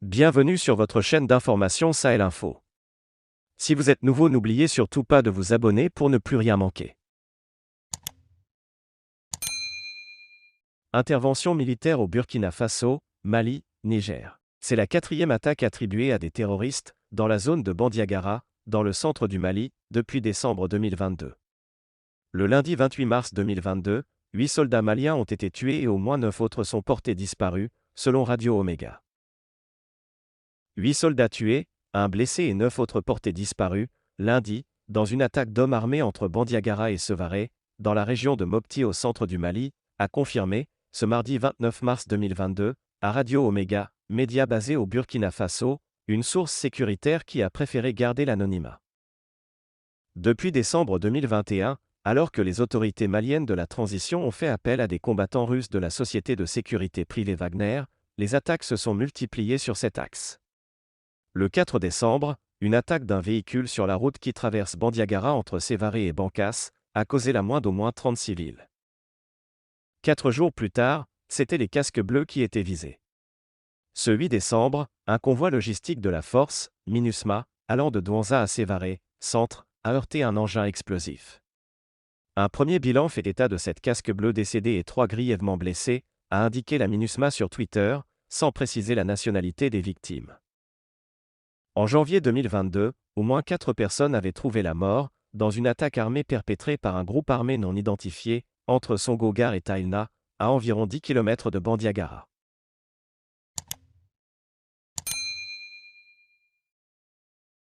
Bienvenue sur votre chaîne d'information Sahel Info. Si vous êtes nouveau, n'oubliez surtout pas de vous abonner pour ne plus rien manquer. Intervention militaire au Burkina Faso, Mali, Niger. C'est la quatrième attaque attribuée à des terroristes, dans la zone de Bandiagara, dans le centre du Mali, depuis décembre 2022. Le lundi 28 mars 2022, 8 soldats maliens ont été tués et au moins 9 autres sont portés disparus, selon Radio Omega. 8 soldats tués, 1 blessé et 9 autres portés disparus, lundi, dans une attaque d'hommes armés entre Bandiagara et Sévaré, dans la région de Mopti au centre du Mali, a confirmé, ce mardi 29 mars 2022, à Radio Omega, média basé au Burkina Faso, une source sécuritaire qui a préféré garder l'anonymat. Depuis décembre 2021, alors que les autorités maliennes de la transition ont fait appel à des combattants russes de la société de sécurité privée Wagner, les attaques se sont multipliées sur cet axe. Le 4 décembre, une attaque d'un véhicule sur la route qui traverse Bandiagara entre Sévaré et Bankas a causé la mort d'au moins 30 civils. 4 jours plus tard, c'étaient les casques bleus qui étaient visés. Ce 8 décembre, un convoi logistique de la force, MINUSMA, allant de Douanza à Sévaré, centre, a heurté un engin explosif. Un premier bilan fait état de 7 casques bleus décédés et 3 grièvement blessés, a indiqué la MINUSMA sur Twitter, sans préciser la nationalité des victimes. En janvier 2022, au moins 4 personnes avaient trouvé la mort, dans une attaque armée perpétrée par un groupe armé non identifié, entre Songogar et Taïna, à environ 10 km de Bandiagara.